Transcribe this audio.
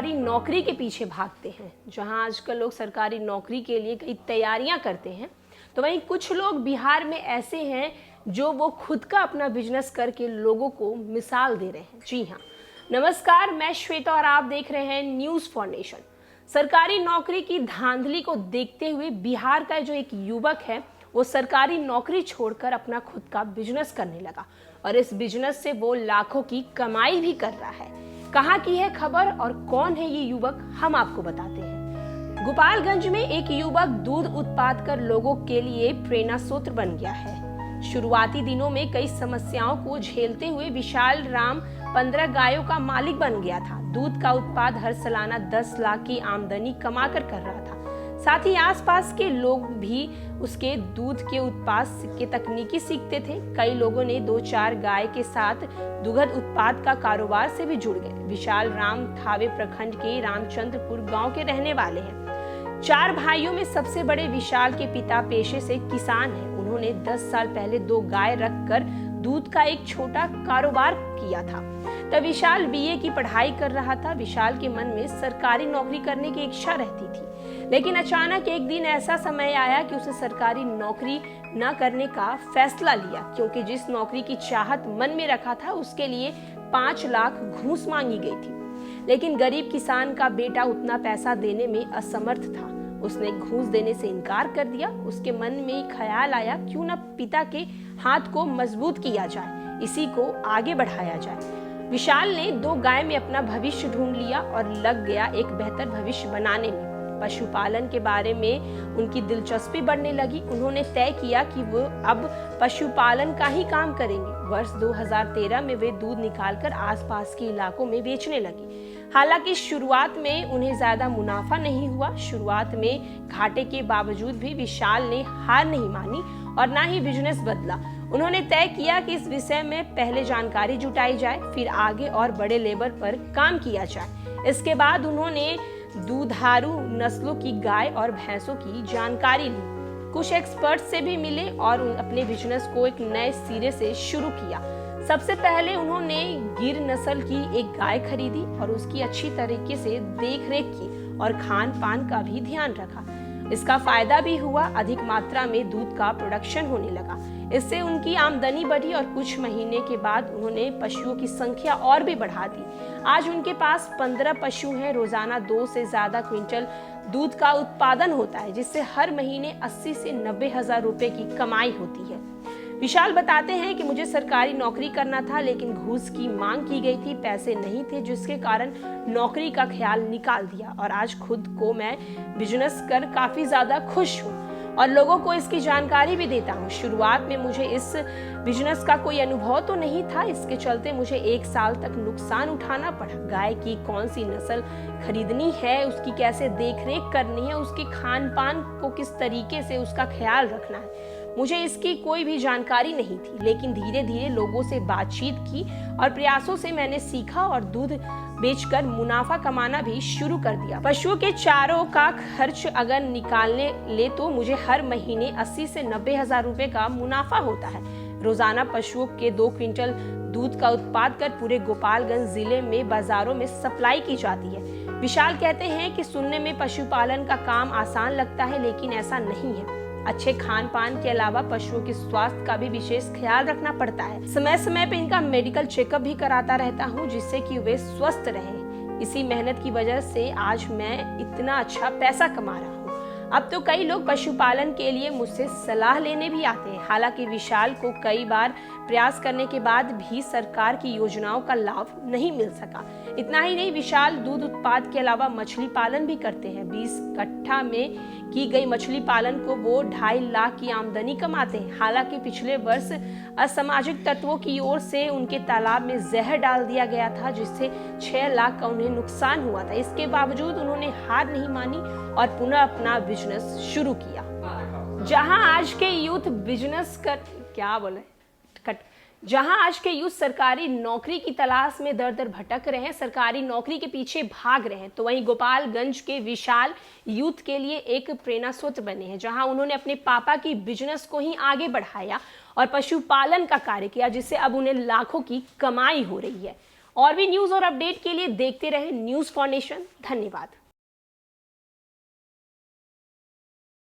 सरकारी नौकरी के पीछे भागते हैं। जहां आजकल लोग सरकारी नौकरी के लिए कई तैयारियां करते हैं, तो वहीं कुछ लोग बिहार में ऐसे हैं जो वो खुद का अपना बिजनेस करके लोगों को मिसाल दे रहे हैं। जी हाँ, नमस्कार, मैं श्वेता और आप देख रहे हैं न्यूज़ फॉर नेशन। सरकारी नौकरी की धांधली को देखते हुए बिहार का जो एक युवक है वो सरकारी नौकरी छोड़कर अपना खुद का बिजनेस करने लगा और इस बिजनेस से वो लाखों की कमाई भी कर रहा है। कहाँ की है खबर और कौन है ये युवक, हम आपको बताते हैं। गोपालगंज में एक युवक दूध उत्पाद कर लोगों के लिए प्रेरणा स्रोत बन गया है। शुरुआती दिनों में कई समस्याओं को झेलते हुए विशाल राम 15 गायों का मालिक बन गया था। दूध का उत्पाद हर सालाना 10 लाख की आमदनी कमाकर कर रहा था। साथ ही आसपास के लोग भी उसके दूध के उत्पाद के तकनीकी सीखते थे। कई लोगों ने 2-4 गाय के साथ दुग्ध उत्पाद का कारोबार से भी जुड़ गए। विशाल राम थावे प्रखंड के रामचंद्रपुर गांव के रहने वाले हैं। 4 भाइयों में सबसे बड़े विशाल के पिता पेशे से किसान हैं। उन्होंने 10 साल पहले 2 गाय रखकर दूध का एक छोटा कारोबार किया था। तब विशाल बीए की पढ़ाई कर रहा था। विशाल के मन में सरकारी नौकरी करने की इच्छा रहती थी, लेकिन अचानक एक दिन ऐसा समय आया कि उसे सरकारी नौकरी न करने का फैसला लिया, क्योंकि जिस नौकरी की चाहत मन में रखा था उसके लिए 5 लाख घूस मांगी गई थी। लेकिन गरीब किसान का बेटा उतना पैसा देने में असमर्थ था। उसने घूस देने से इनकार कर दिया। उसके मन में ख्याल आया, क्यों न पिता के हाथ को मजबूत किया जाए, इसी को आगे बढ़ाया जाए। विशाल ने 2 गाय में अपना भविष्य ढूंढ लिया और लग गया एक बेहतर भविष्य बनाने में। पशुपालन के बारे में उनकी दिलचस्पी बढ़ने लगी। उन्होंने तय किया कि वो अब पशुपालन का ही काम करेंगे। वर्ष 2013 में वे दूध निकालकर आसपास के इलाकों में बेचने लगी। हालांकि शुरुआत में उन्हें ज्यादा मुनाफा नहीं हुआ। शुरुआत में घाटे के बावजूद भी विशाल ने हार नहीं मानी और ना ही बिजनेस बदला। उन्होंने तय किया कि इस विषय में पहले जानकारी जुटाई जाए, फिर आगे और बड़े लेवल पर काम किया जाए। इसके बाद उन्होंने दूधारू नस्लों की गाय और भैंसों की जानकारी ली, कुछ एक्सपर्ट से भी मिले और अपने बिजनेस को एक नए सिरे से शुरू किया। सबसे पहले उन्होंने गिर नस्ल की एक गाय खरीदी और उसकी अच्छी तरीके से देखरेख की और खान पान का भी ध्यान रखा। इसका फायदा भी हुआ, अधिक मात्रा में दूध का प्रोडक्शन होने लगा। इससे उनकी आमदनी बढ़ी और कुछ महीने के बाद उन्होंने पशुओं की संख्या और भी बढ़ा दी। आज उनके पास 15 पशु हैं। रोजाना 2 से ज्यादा क्विंटल दूध का उत्पादन होता है, जिससे हर महीने 80 से 90 हजार रुपए की कमाई होती है। विशाल बताते हैं कि मुझे सरकारी नौकरी करना था, लेकिन घूस की मांग की गई थी, पैसे नहीं थे, जिसके कारण नौकरी का ख्याल निकाल दिया और आज खुद को मैं बिजनेस कर काफी ज्यादा खुश हूँ और लोगों को इसकी जानकारी भी देता हूँ। शुरुआत में मुझे इस बिजनेस का कोई अनुभव तो नहीं था, इसके चलते मुझे 1 साल तक नुकसान उठाना पड़ा। गाय की कौन सी नस्ल खरीदनी है, उसकी कैसे देखरेख करनी है, उसके खान पान को किस तरीके से उसका ख्याल रखना है, मुझे इसकी कोई भी जानकारी नहीं थी। लेकिन धीरे धीरे लोगों से बातचीत की और प्रयासों से मैंने सीखा और दूध बेचकर मुनाफा कमाना भी शुरू कर दिया। पशुओं के चारों का खर्च अगर निकालने ले तो मुझे हर महीने 80 से 90 हजार रुपए का मुनाफा होता है। रोजाना पशुओं के 2 क्विंटल दूध का उत्पाद कर पूरे गोपालगंज जिले में बाजारों में सप्लाई की जाती है। विशाल कहते हैं कि सुनने में पशुपालन का काम आसान लगता है, लेकिन ऐसा नहीं है। अच्छे खान पान के अलावा पशुओं के स्वास्थ्य का भी विशेष ख्याल रखना पड़ता है। समय समय पे इनका मेडिकल चेकअप भी कराता रहता हूँ, जिससे कि वे स्वस्थ रहें। इसी मेहनत की वजह से आज मैं इतना अच्छा पैसा कमा रहा हूँ। अब तो कई लोग पशुपालन के लिए मुझसे सलाह लेने भी आते हैं। हालांकि विशाल को कई बार प्रयास करने के बाद भी सरकार की योजनाओं का लाभ नहीं मिल सका। इतना ही नहीं, विशाल दूध उत्पाद के अलावा मछली पालन भी करते हैं। 20 कट्ठा में की गई मछली पालन को वो 2.5 लाख की आमदनी कमाते हैं। हालांकि पिछले वर्ष असामाजिक तत्वों की ओर से उनके तालाब में जहर डाल दिया गया था, जिससे 6 लाख का उन्हें नुकसान हुआ था। इसके बावजूद उन्होंने हार नहीं मानी और पुनः अपना बिजनेस शुरू किया। जहां आज के यूथ जहां आज के यूथ सरकारी नौकरी की तलाश में दर दर भटक रहे हैं, सरकारी नौकरी के पीछे भाग रहे हैं, तो वहीं गोपालगंज के विशाल यूथ के लिए एक प्रेरणा स्रोत बने हैं, जहां उन्होंने अपने पापा की बिजनेस को ही आगे बढ़ाया और पशुपालन का कार्य किया, जिससे अब उन्हें लाखों की कमाई हो रही है। और भी न्यूज़ और अपडेट के लिए देखते रहें न्यूज़ फॉर नेशन। धन्यवाद।